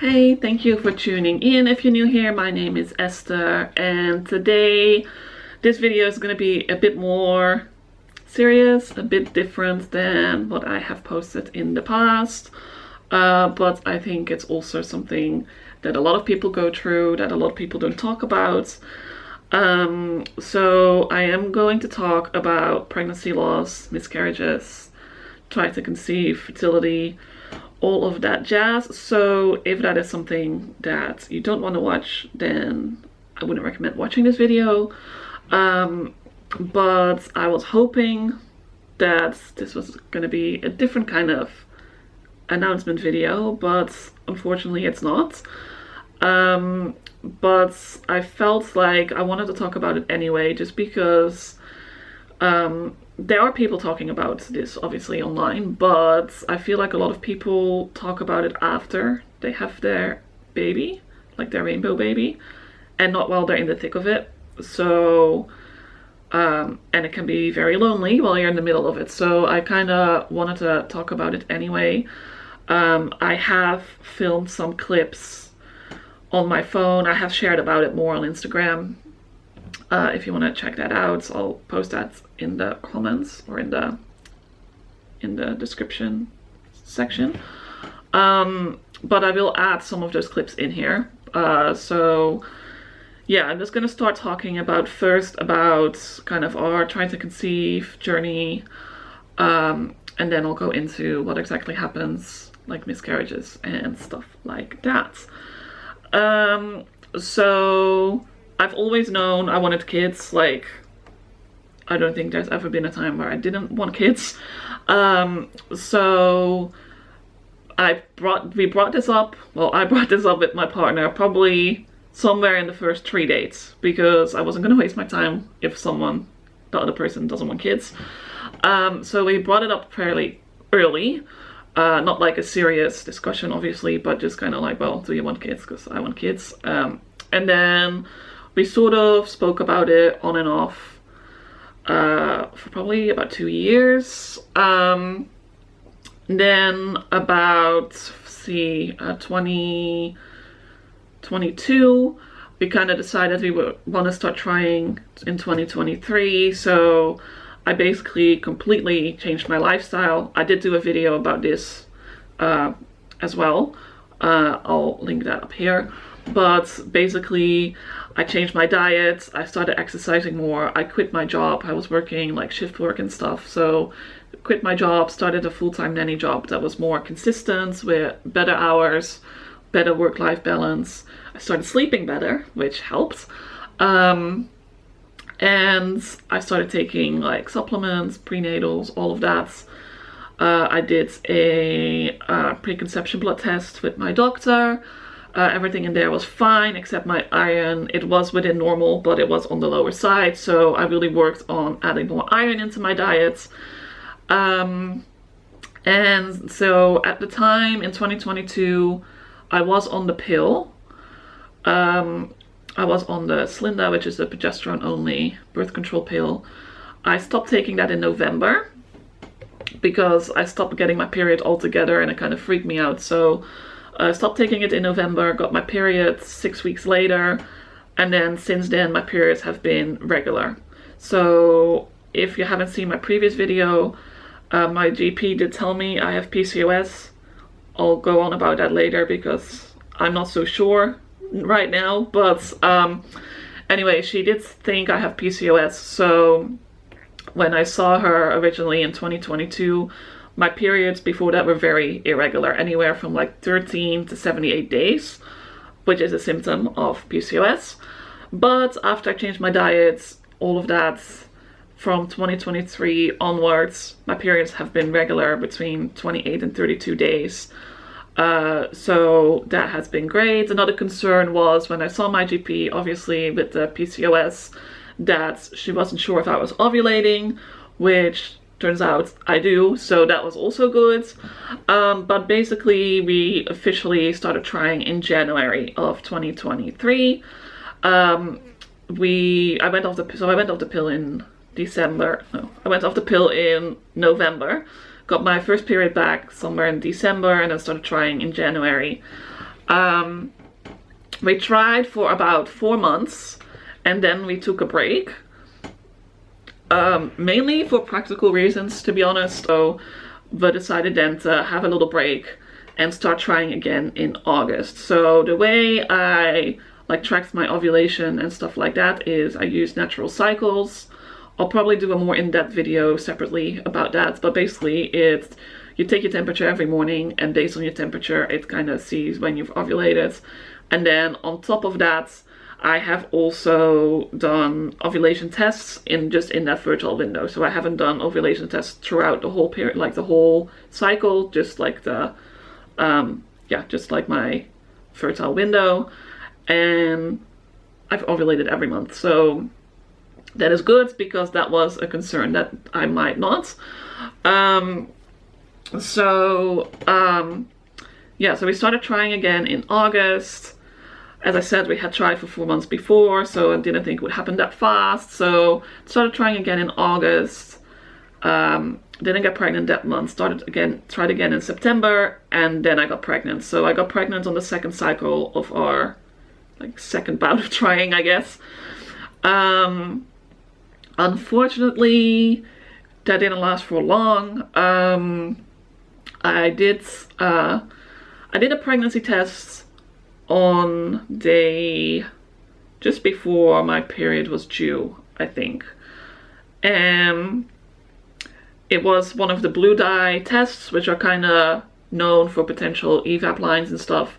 Hey, thank you for tuning in. If you're new here, my name is Esther, and today this video is going to be a bit more serious, a bit different than what I have posted in the past, but I think it's also something that a lot of people go through, that a lot of people don't talk about. So I am going to talk about pregnancy loss, miscarriages, try to conceive, fertility, all of that jazz. So if that is something that you don't want to watch, then I wouldn't recommend watching this video. But I was hoping that this was going to be a different kind of announcement video, but unfortunately it's not. But I felt like I wanted to talk about it anyway, just because there are people talking about this obviously online, but I feel like a lot of people talk about it after they have their baby, like their rainbow baby, and not while they're in the thick of it. So, and it can be very lonely while you're in the middle of it. So I kind of wanted to talk about it anyway. I have filmed some clips on my phone. I have shared about it more on Instagram. If you want to check that out, I'll post that in the comments or in the description section. But I will add some of those clips in here. So yeah, I'm just going to start talking about kind of our trying to conceive journey, and then I'll go into what exactly happens, like miscarriages and stuff like that. So I've always known I wanted kids. Like, I don't think there's ever been a time where I didn't want kids. So I brought this up with my partner probably somewhere in the first 3 dates, because I wasn't going to waste my time if the other person doesn't want kids. So we brought it up fairly early. Not like a serious discussion, obviously, but just kind of like, well, do you want kids? Because I want kids. And then we sort of spoke about it on and off for probably about 2 years. Then about 2022, we kind of decided we would want to start trying in 2023. So I basically completely changed my lifestyle. I did do a video about this as well. I'll link that up here. But basically, I changed my diet. I started exercising more. I quit my job. I was working like shift work and stuff. So quit my job, started a full-time nanny job that was more consistent with better hours, better work-life balance. I started sleeping better, which helped. And I started taking like supplements, prenatals, all of that. I did a preconception blood test with my doctor. Everything in there was fine except my iron. It was within normal, but it was on the lower side. So I really worked on adding more iron into my diet. And so at the time in 2022, I was on the pill. I was on the Slinda, which is a progesterone only birth control pill. I stopped taking that in November because I stopped getting my period altogether and it kind of freaked me out. So I stopped taking it in November, got my period 6 weeks later, and then since then my periods have been regular. So if you haven't seen my previous video, my GP did tell me I have PCOS. I'll go on about that later because I'm not so sure right now, but anyway, she did think I have PCOS. So when I saw her originally in 2022, my periods before that were very irregular, anywhere from like 13 to 78 days, which is a symptom of PCOS. But after I changed my diet, all of that, from 2023 onwards, my periods have been regular between 28 and 32 days. So that has been great. Another concern was when I saw my GP, obviously with the PCOS, that she wasn't sure if I was ovulating, which turns out I do, so that was also good. But basically we officially started trying in January of 2023. I went off the pill in December. No, I went off the pill in November. Got my first period back somewhere in December and then started trying in January. We tried for about 4 months and then we took a break. Mainly for practical reasons, to be honest. So, but decided then to have a little break and start trying again in August. So the way I like track my ovulation and stuff like that is I use natural cycles. I'll probably do a more in-depth video separately about that, but basically it's you take your temperature every morning and based on your temperature it kind of sees when you've ovulated. And then on top of that I have also done ovulation tests in that fertile window. So I haven't done ovulation tests throughout the whole period, like the whole cycle, just like the just like my fertile window, and I've ovulated every month. So that is good because that was a concern that I might not. So we started trying again in August. As I said, we had tried for 4 months before, so I didn't think it would happen that fast. So started trying again in August. Didn't get pregnant that month. Tried again in September, and then I got pregnant. So I got pregnant on the second cycle of our second bout of trying, I guess. Unfortunately, that didn't last for long. I did a pregnancy test on day just before my period was due, I think. And it was one of the blue dye tests, which are kind of known for potential evap lines and stuff.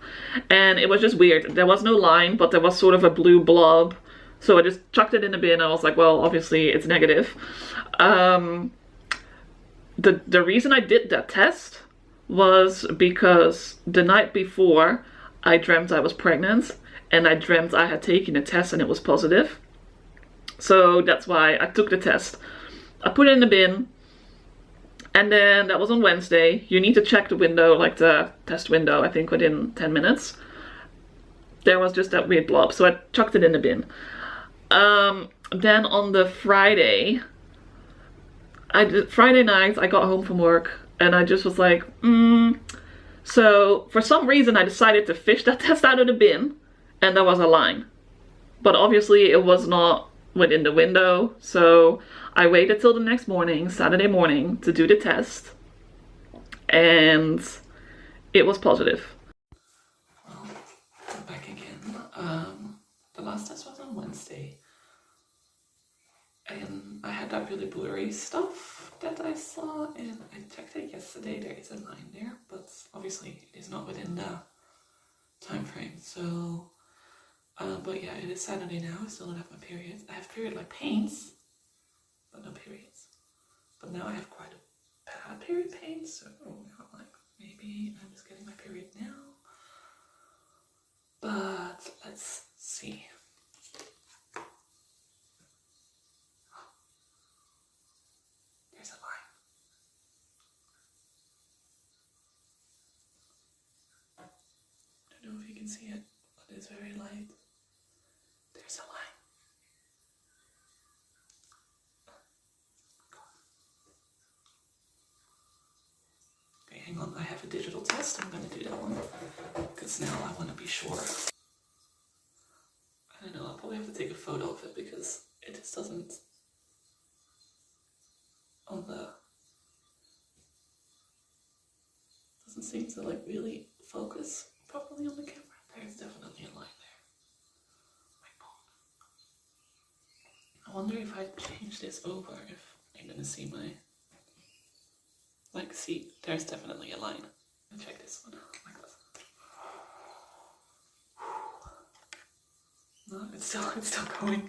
And it was just weird. There was no line, but there was sort of a blue blob. So I just chucked it in the bin. I was like, well, obviously it's negative. The reason I did that test was because the night before I dreamt I was pregnant, and I dreamt I had taken a test and it was positive. So that's why I took the test. I put it in the bin, and then that was on Wednesday. You need to check the window, like the test window, I think within 10 minutes. There was just that weird blob, so I chucked it in the bin. Then on the Friday night, I got home from work, and I just was like, So for some reason I decided to fish that test out of the bin, and there was a line. But obviously it was not within the window, so I waited till the next morning, Saturday morning, to do the test, and it was positive. Well, I'm back again. The last test was on Wednesday, and I had that really blurry stuff that I saw, and I checked it yesterday. There is a line there, but obviously it is not within the time frame. So, but yeah, it is Saturday now. I still don't have my period. I have period-like pains, but no periods. But now I have quite a bad period pain, so I'm like, maybe I'm just getting my period now. But let's see. There's a line. I don't know if you can see it, but it's very light. There's a line. Okay, hang on, I have a digital test. I'm gonna do that one, because now I want to be sure. I don't know, I'll probably have to take a photo of it because it just doesn't doesn't seem to like really focus properly on the camera. There's definitely a line there. I wonder if I change this over, if I'm gonna see my, see, there's definitely a line. I'll check this one like this. No, it's still going. I'm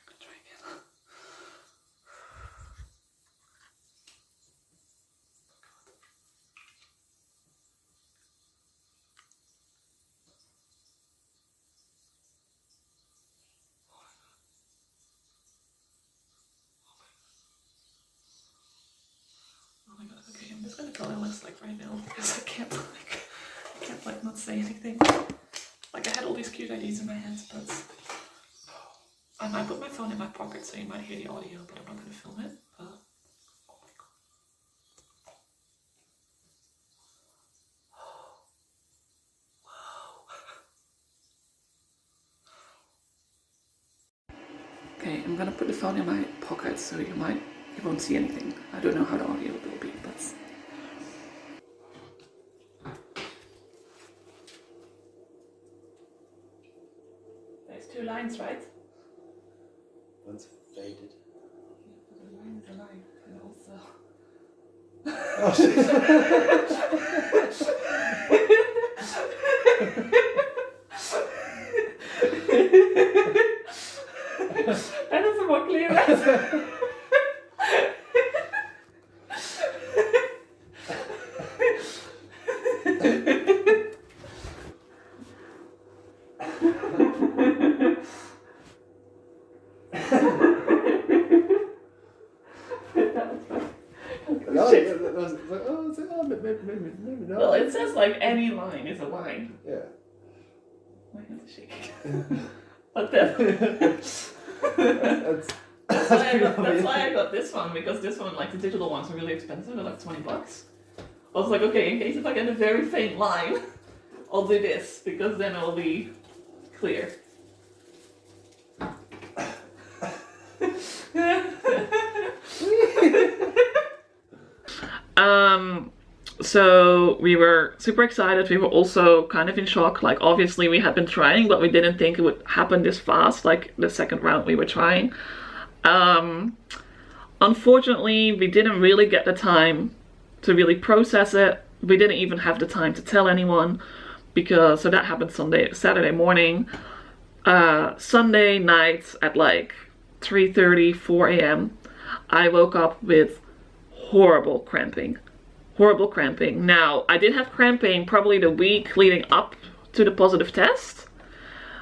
gonna try again. Oh my god, okay, I'm just gonna colorless right now because I can't not say anything. Like, I had all these cute ideas in my head, but I might put my phone in my pocket so you might hear the audio, but I'm not gonna film it. But oh my god. I'm gonna put the phone in my pocket so you won't see anything. I don't know how the audio will be, but there's 2 lines, right? One's faded. Yeah, but a line is a line, and also. Oh shit. That is more clear. Maybe not. Well, it says like any line is a line. Yeah. My hands are shaking. But then that's why I got this one, because this one, like the digital ones, are really expensive. They're like $20. I was like, okay, in case if I get a very faint line, I'll do this because then it'll be clear. So we were super excited. We were also kind of in shock. Like, obviously we had been trying, but we didn't think it would happen this fast, like the second round we were trying. Unfortunately, we didn't really get the time to really process it. We didn't even have the time to tell anyone, because, so that happened Saturday morning. Sunday night at like 3:30, 4 a.m. I woke up with horrible cramping. Now, I did have cramping probably the week leading up to the positive test,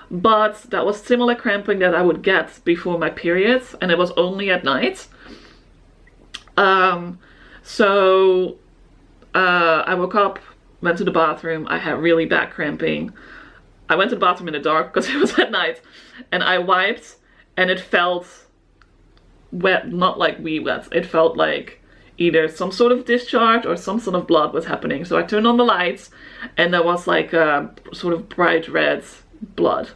but that was similar cramping that I would get before my periods, and it was only at night. I woke up, went to the bathroom. I had really bad cramping. I went to the bathroom in the dark because it was at night, and I wiped, and it felt wet, not like wee wet. It felt like either some sort of discharge or some sort of blood was happening. So I turned on the lights, and there was like a sort of bright red blood.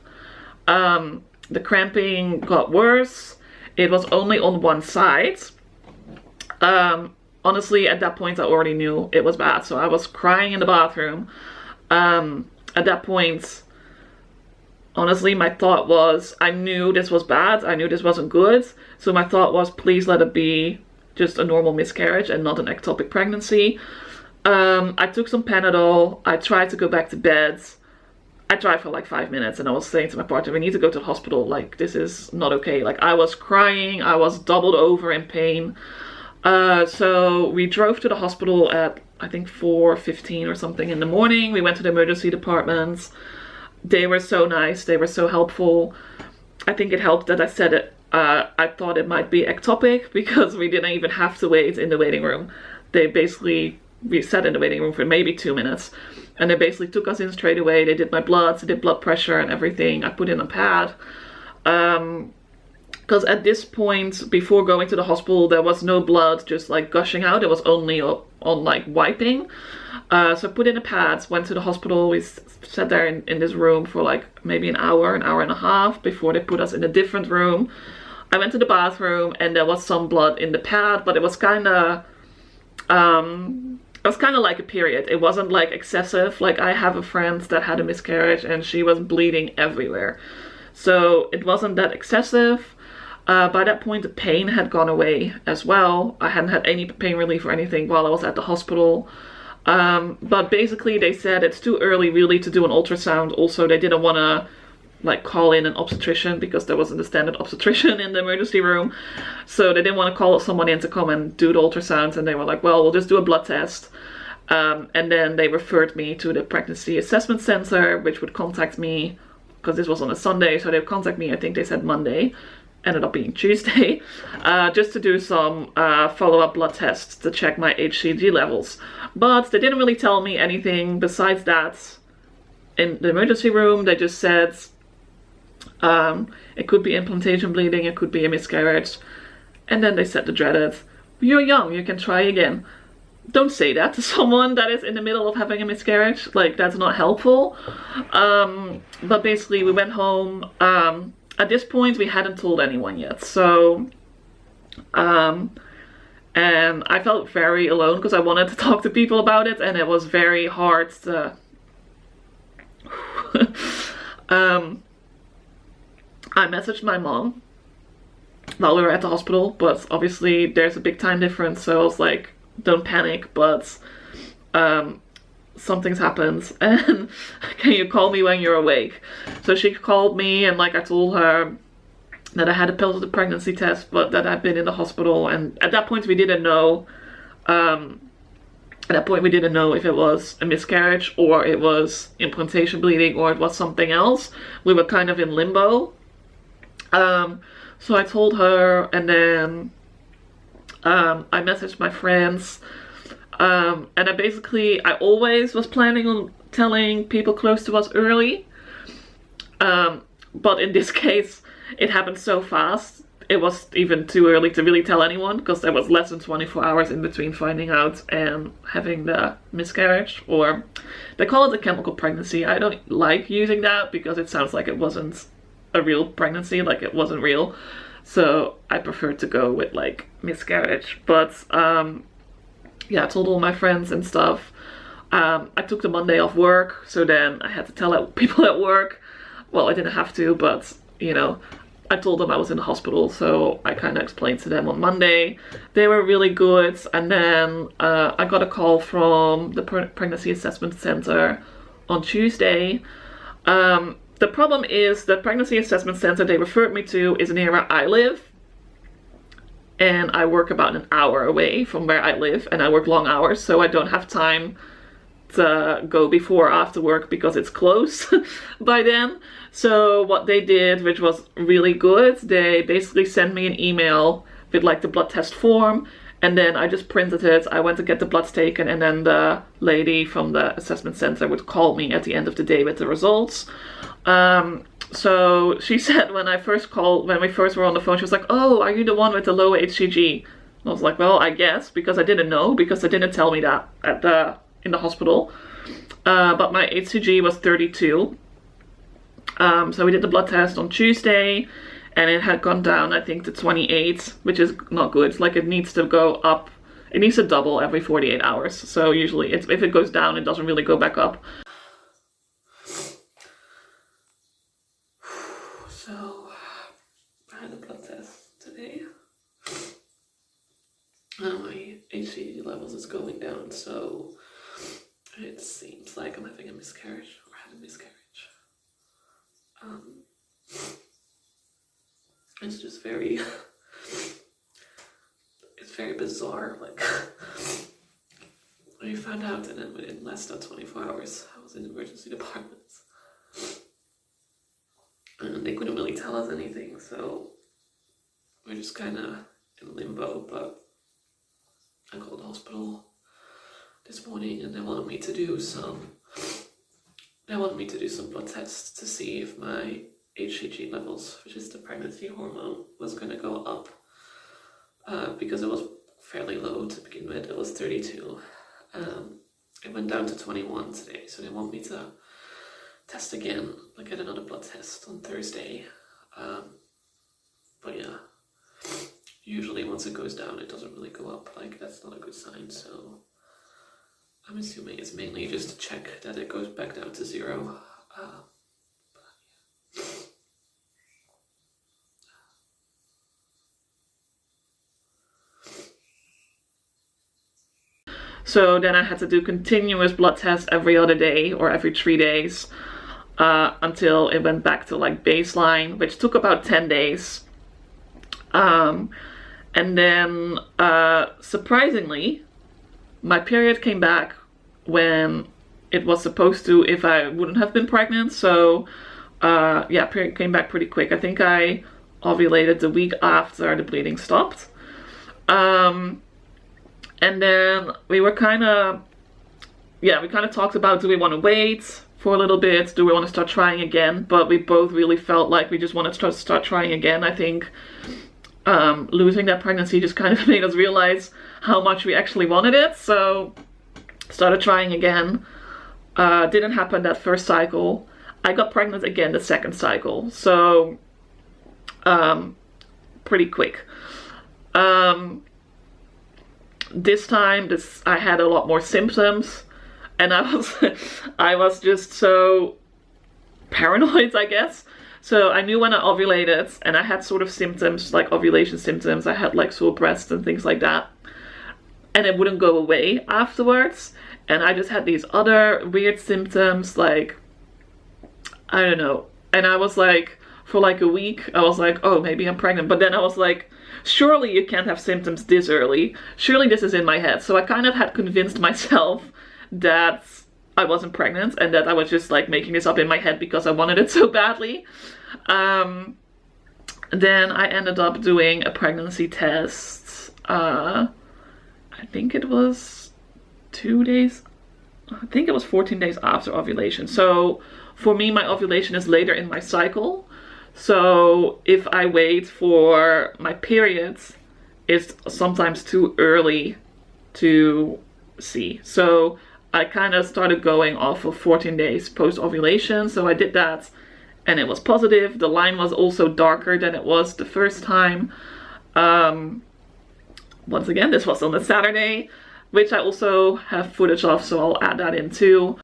The cramping got worse. It was only on one side. Honestly, at that point I already knew it was bad, so I was crying in the bathroom. At that point, honestly, my thought was, I knew this was bad, I knew this wasn't good, so my thought was, please let it be just a normal miscarriage and not an ectopic pregnancy. I took some Panadol. I tried to go back to bed. I tried for like 5 minutes, and I was saying to my partner, we need to go to the hospital, like this is not okay. Like, I was crying, I was doubled over in pain. So we drove to the hospital at I think 4:15 or something in the morning. We went to the emergency department. They were so nice, they were so helpful. I think it helped that I said it. I thought it might be ectopic, because we didn't even have to wait in the waiting room. We sat in the waiting room for maybe 2 minutes, and they basically took us in straight away. They did my bloods, they did blood pressure and everything. I put in a pad. Because at this point, before going to the hospital, there was no blood just like gushing out. It was only on like wiping. So I put in a pad, went to the hospital. We sat there in this room for like maybe an hour and a half before they put us in a different room. I went to the bathroom, and there was some blood in the pad, but it was kind of like a period. It wasn't like excessive. Like, I have a friend that had a miscarriage and she was bleeding everywhere. So it wasn't that excessive. By that point, the pain had gone away as well. I hadn't had any pain relief or anything while I was at the hospital. But basically they said it's too early really to do an ultrasound. Also, they didn't want to like call in an obstetrician, because there wasn't a standard obstetrician in the emergency room. So they didn't want to call someone in to come and do the ultrasounds, and they were like, well, we'll just do a blood test. And then they referred me to the pregnancy assessment center, which would contact me, because this was on a Sunday, so they would contact me, I think they said Monday, ended up being Tuesday, just to do some follow-up blood tests to check my HCG levels. But they didn't really tell me anything besides that. In the emergency room, they just said it could be implantation bleeding, it could be a miscarriage. And then they said the dreaded, you're young, you can try again. Don't say that to someone that is in the middle of having a miscarriage. Like, that's not helpful. But basically we went home. at this point, we hadn't told anyone yet. So, and I felt very alone because I wanted to talk to people about it, and it was very hard to. I messaged my mom while we were at the hospital, but obviously there's a big time difference, so I was like, don't panic, but something's happened, and can you call me when you're awake? So she called me, and like I told her that I had a positive pregnancy test, but that I'd been in the hospital, and at that point we didn't know. At that point we didn't know if it was a miscarriage or it was implantation bleeding or it was something else. We were kind of in limbo. So I told her, and then I messaged my friends, and I always was planning on telling people close to us early, but in this case it happened so fast, it was even too early to really tell anyone, because there was less than 24 hours in between finding out and having the miscarriage, or they call it a chemical pregnancy. I don't like using that because it sounds like it wasn't a real pregnancy, like it wasn't real. So I prefer to go with like miscarriage. But yeah, I told all my friends and stuff. I took the Monday off work, so then I had to tell people at work. Well, I didn't have to, but you know, I told them I was in the hospital, so I kind of explained to them on Monday. They were really good, and then I got a call from the Pregnancy Assessment Center on Tuesday. The problem is the Pregnancy Assessment Center they referred me to is near where I live, and I work about an hour away from where I live, and I work long hours, so I don't have time to go before or after work because it's close by then. So what they did, which was really good, they basically sent me an email with like the blood test form, and then I just printed it. I went to get the bloods taken, and then the lady from the assessment center would call me at the end of the day with the results. So she said when we first were on the phone, she was like, "Oh, are you the one with the low HCG?" And I was like, "Well, I guess," because I didn't know, because they didn't tell me that in the hospital. But my HCG was 32. So we did the blood test on Tuesday, and it had gone down, I think, to 28, which is not good. Like, it needs to go up. It needs to double every 48 hours. So usually, if it goes down, it doesn't really go back up. So I had a blood test today. My HCG levels is going down, so it seems like I'm having a miscarriage, or had a miscarriage. It's just very, it's very bizarre. Like, I found out, and then within less than 24 hours, I was in the emergency department. And they couldn't really tell us anything, so we're just kind of in limbo. But I called the hospital this morning, and they wanted me to do some blood tests to see if my HCG levels, which is the pregnancy hormone, was going to go up, because it was fairly low to begin with. It was 32. It went down to 21 today, so they want me to test again, like get another blood test on Thursday. But yeah, usually once it goes down, it doesn't really go up. Like, that's not a good sign, so I'm assuming it's mainly just to check that it goes back down to 0. But yeah. So then I had to do continuous blood tests every other day or every 3 days until it went back to like baseline, which took about 10 days. And then surprisingly, my period came back when it was supposed to if I wouldn't have been pregnant. So yeah, period came back pretty quick. I think I ovulated the week after the bleeding stopped. And then we kind of talked about, do we want to wait for a little bit? Do we want to start trying again? But we both really felt like we just wanted to start trying again. I think losing that pregnancy just kind of made us realize how much we actually wanted it. So started trying again. Didn't happen that first cycle. I got pregnant again the second cycle. So pretty quick. This time, I had a lot more symptoms, and I was just so paranoid, I guess. So I knew when I ovulated, and I had sort of symptoms, like ovulation symptoms. I had like sore breasts and things like that, and it wouldn't go away afterwards. And I just had these other weird symptoms, like, I don't know. And I was like, for like a week, I was like, oh, maybe I'm pregnant. But then I was like, surely you can't have symptoms this early. Surely this is in my head. So I kind of had convinced myself that I wasn't pregnant and that I was just like making this up in my head because I wanted it so badly. Then I ended up doing a pregnancy test. I think it was 2 days. I think it was 14 days after ovulation. So for me, my ovulation is later in my cycle. So if I wait for my periods, it's sometimes too early to see. So I kind of started going off of 14 days post-ovulation. So I did that and it was positive. The line was also darker than it was the first time. Once again, this was on a Saturday, which I also have footage of, so I'll add that in too.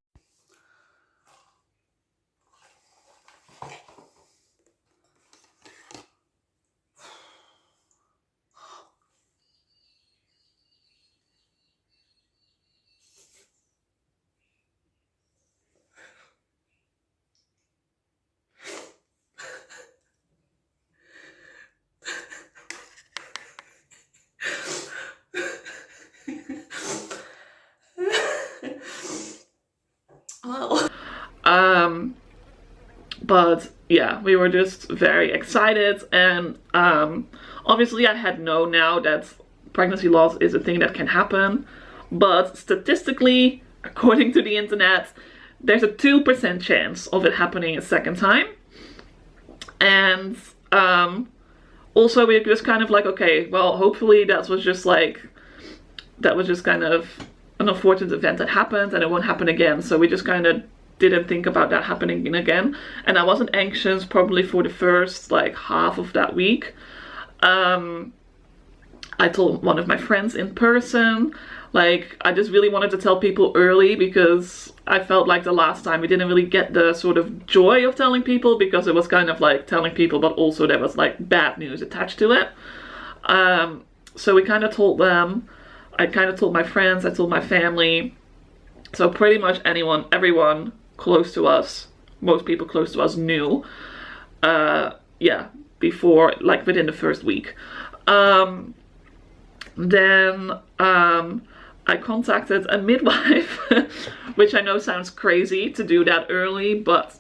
But yeah, we were just very excited, and obviously I had known now that pregnancy loss is a thing that can happen, but statistically, according to the internet, there's a 2% chance of it happening a second time. And also we're just kind of like, okay, well, hopefully that was just kind of an unfortunate event that happened and it won't happen again. So we just kind of didn't think about that happening again. And I wasn't anxious probably for the first like half of that week. I told one of my friends in person, like I just really wanted to tell people early because I felt like the last time we didn't really get the sort of joy of telling people, because it was kind of like telling people but also there was like bad news attached to it. So we kind of told them, I kind of told my friends, I told my family. So pretty much everyone close to us, most people close to us knew, yeah, before, like within the first week. Then I contacted a midwife, which I know sounds crazy to do that early, but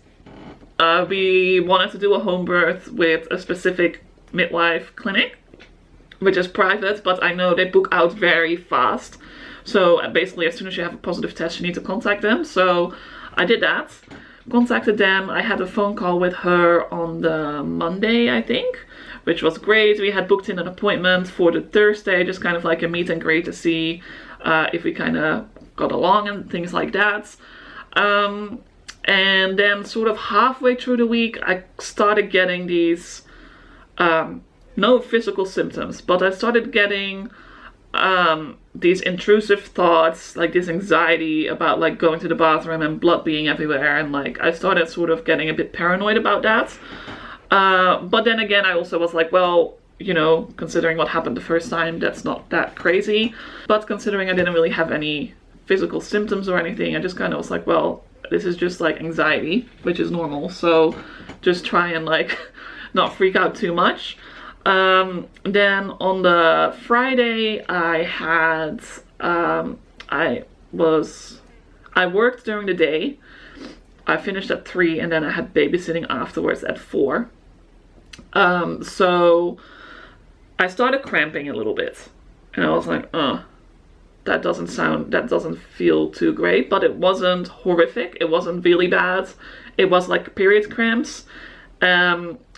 we wanted to do a home birth with a specific midwife clinic, which is private, but I know they book out very fast. So basically as soon as you have a positive test, you need to contact them. So I did that, contacted them. I had a phone call with her on the Monday, I think, which was great. We had booked in an appointment for the Thursday, just kind of like a meet and greet to see if we kind of got along and things like that. And then sort of halfway through the week, I started getting these, no physical symptoms, but I started getting these intrusive thoughts, like this anxiety about like going to the bathroom and blood being everywhere, and like I started sort of getting a bit paranoid about that. But then again, I also was like, well, you know, considering what happened the first time, that's not that crazy. But considering I didn't really have any physical symptoms or anything, I just kind of was like, well, this is just like anxiety, which is normal, so just try and like not freak out too much. Then on the Friday I had, I worked during the day. I finished at 3 and then I had babysitting afterwards at 4. So I started cramping a little bit and I was like, that doesn't feel too great, but it wasn't horrific. It wasn't really bad. It was like period cramps.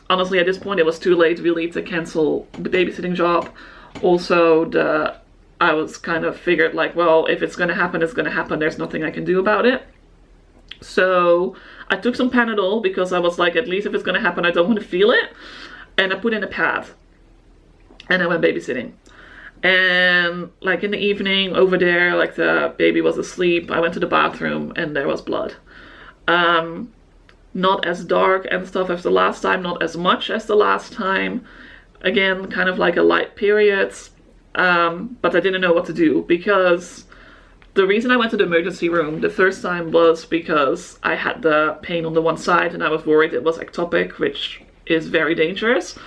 Honestly, at this point, it was too late really to cancel the babysitting job. Also, I was kind of figured like, well, if it's gonna happen, it's gonna happen. There's nothing I can do about it. So I took some Panadol because I was like, at least if it's gonna happen, I don't want to feel it. and I put in a pad, and I went babysitting. And like in the evening over there, like the baby was asleep, I went to the bathroom and there was blood. Not as dark and stuff as the last time, not as much as the last time. Again, kind of like a light period, but I didn't know what to do, because the reason I went to the emergency room the first time was because I had the pain on the one side and I was worried it was ectopic, which is very dangerous.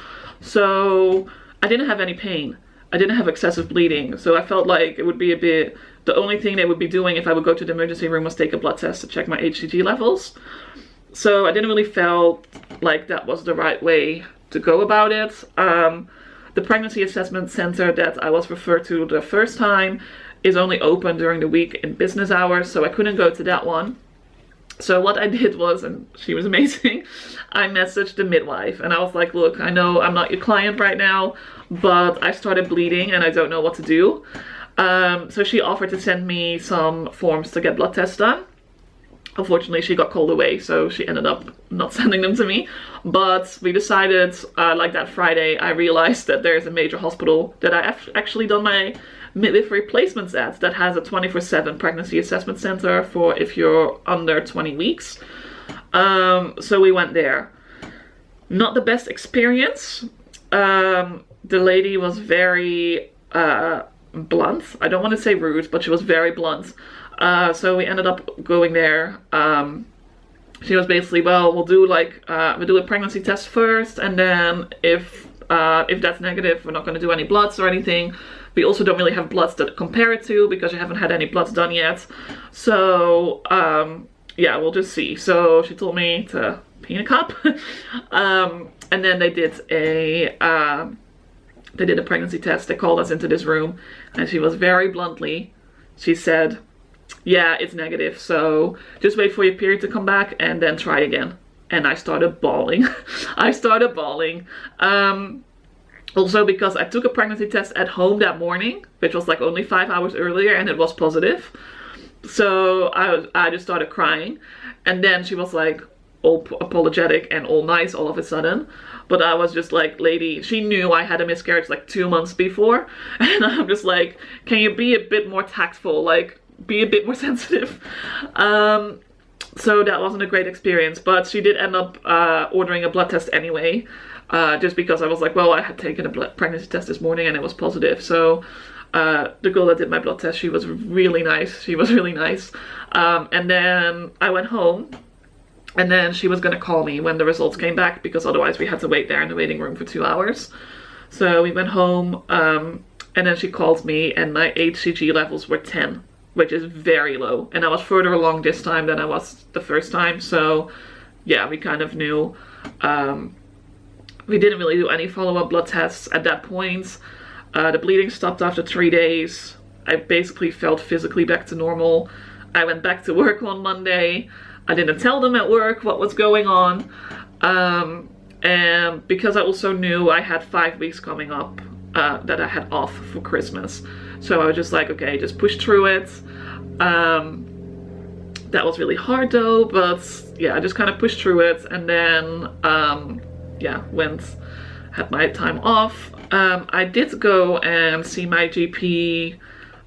So I didn't have any pain. I didn't have excessive bleeding, so I felt like it would be a bit, the only thing they would be doing if I would go to the emergency room was take a blood test to check my HCG levels. So I didn't really feel like that was the right way to go about it. The pregnancy assessment center that I was referred to the first time is only open during the week in business hours, so I couldn't go to that one. So what I did was, and she was amazing, I messaged the midwife and I was like, look, I know I'm not your client right now, but I started bleeding and I don't know what to do. So she offered to send me some forms to get blood tests done. Unfortunately, she got called away, so she ended up not sending them to me. But we decided, like that Friday, I realized that there's a major hospital that I actually done my midwifery placements at that has a 24/7 pregnancy assessment center for if you're under 20 weeks. So we went there. Not the best experience. The lady was very blunt. I don't want to say rude, but she was very blunt. So we ended up going there. She was basically, well, we'll do a pregnancy test first, and then if that's negative, we're not going to do any bloods or anything. We also don't really have bloods to compare it to because you haven't had any bloods done yet. So yeah, we'll just see. So she told me to pee in a cup, and then they did a pregnancy test. They called us into this room, and she was very bluntly, she said, yeah, it's negative, so just wait for your period to come back and then try again. And I started bawling. I started bawling. Also because I took a pregnancy test at home that morning, which was like only 5 hours earlier, and it was positive. So I just started crying. And then she was like all apologetic and all nice all of a sudden. But I was just like, lady, she knew I had a miscarriage like 2 months before. And I'm just like, can you be a bit more tactful? Like, be a bit more sensitive. So that wasn't a great experience, but she did end up ordering a blood test anyway, just because I was like, well, I had taken a pregnancy test this morning and it was positive. So the girl that did my blood test, she was really nice. She was really nice. And then I went home, and then she was gonna call me when the results came back, because otherwise we had to wait there in the waiting room for 2 hours. So we went home, and then she called me, and my HCG levels were 10. Which is very low, and I was further along this time than I was the first time. So yeah, we kind of knew. We didn't really do any follow-up blood tests at that point. The bleeding stopped after 3 days. I basically felt physically back to normal. I went back to work on Monday. I didn't tell them at work what was going on, and because I also knew I had 5 weeks coming up that I had off for Christmas. So I was just like, okay, just push through it. That was really hard though, but yeah, I just kind of pushed through it, and then yeah, had my time off. I did go and see my GP,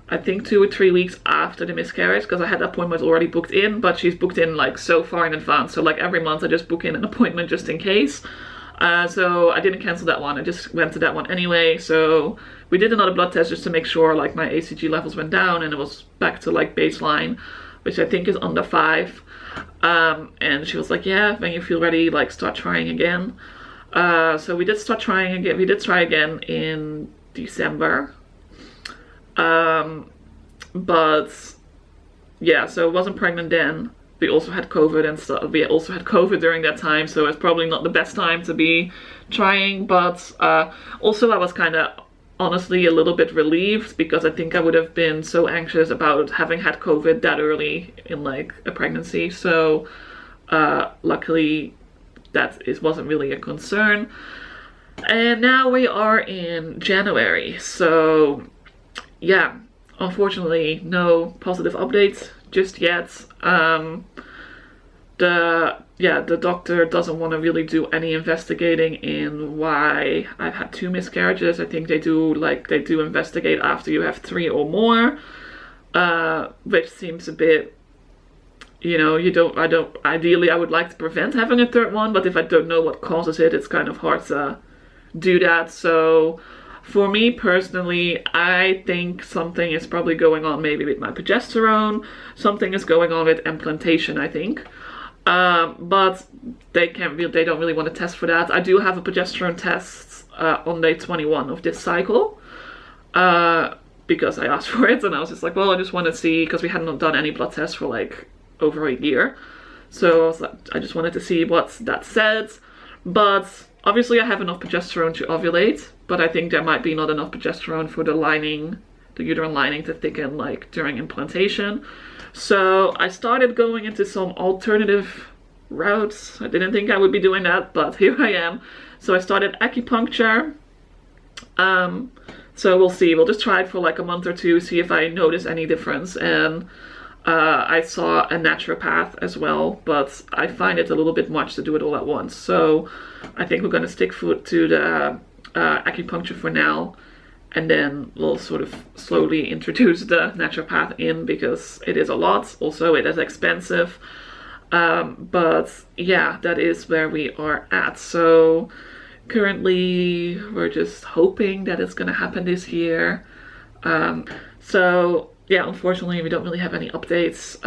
I think 2 or 3 weeks after the miscarriage, because I had appointments already booked in, but she's booked in like so far in advance. So like every month I just book in an appointment just in case. So I didn't cancel that one. I just went to that one anyway. So we did another blood test just to make sure like my HCG levels went down and it was back to like baseline, which I think is under 5. And she was like, yeah, when you feel ready, like start trying again. So we did start trying again. We did try again in December. But yeah, so I wasn't pregnant then. We also had COVID and stuff. We also had COVID during that time, so it's probably not the best time to be trying. But also I was kind of honestly a little bit relieved, because I think I would have been so anxious about having had COVID that early in like a pregnancy. So luckily wasn't really a concern. And now we are in January, so yeah, unfortunately no positive updates just yet. the doctor doesn't want to really do any investigating in why I've had 2 miscarriages. I think they do investigate after you have 3 or more, which seems a bit, ideally I would like to prevent having a 3rd one, but if I don't know what causes it, it's kind of hard to do that. So for me personally, I think something is probably going on maybe with my progesterone, something is going on with implantation, I think. But they don't really want to test for that. I do have a progesterone test on day 21 of this cycle, because I asked for it, and I was just like, well, I just want to see, because we hadn't done any blood tests for like over a year. So I was like, I just wanted to see what that said. But obviously I have enough progesterone to ovulate, but I think there might be not enough progesterone for the uterine lining to thicken like during implantation. So I started going into some alternative routes. I didn't think I would be doing that, but here I am. So I started acupuncture. So we'll see. We'll just try it for like a month or 2, see if I notice any difference. And I saw a naturopath as well, but I find it a little bit much to do it all at once. So I think we're going to stick to the acupuncture for now. And then we'll sort of slowly introduce the naturopath in, because it is a lot. Also, it is expensive. But yeah, that is where we are at. So currently, we're just hoping that it's going to happen this year. So yeah, unfortunately, we don't really have any updates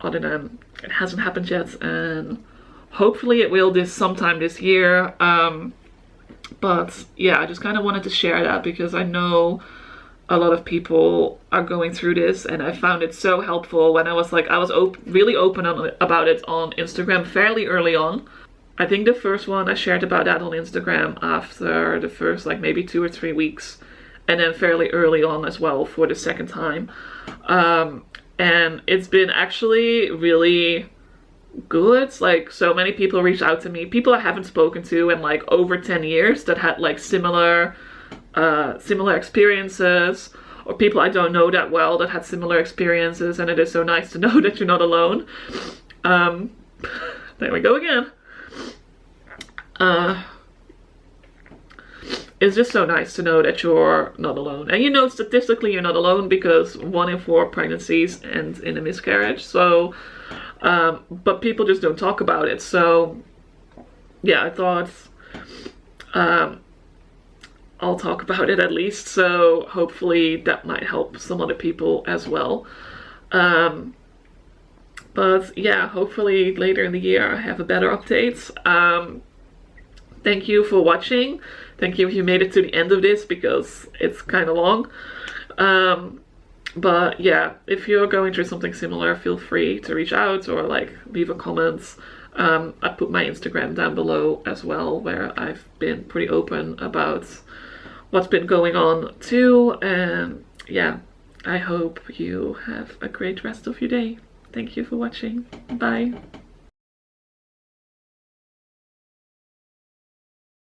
other than it hasn't happened yet. And hopefully it will sometime this year. But yeah, I just kind of wanted to share that because I know a lot of people are going through this, and I found it so helpful when I was really open about it on Instagram fairly early on. I think the first one I shared about that on Instagram after the first maybe 2 or 3 weeks, and then fairly early on as well for the second time. And it's been actually really good. So many people reached out to me, people I haven't spoken to in over 10 years that had similar experiences, or people I don't know that well that had similar experiences, and it is so nice to know that you're not alone. There we go again. It's just so nice to know that you're not alone. And statistically you're not alone, because 1 in 4 pregnancies end in a miscarriage. So but people just don't talk about it. So yeah, I thought I'll talk about it at least, so hopefully that might help some other people as well. But yeah, hopefully later in the year I have a better update. Thank you for watching. Thank you if you made it to the end of this, because it's kind of long. But yeah, if you're going through something similar, feel free to reach out or leave a comment. I put my Instagram down below as well, where I've been pretty open about what's been going on too. And yeah, I hope you have a great rest of your day. Thank you for watching. Bye.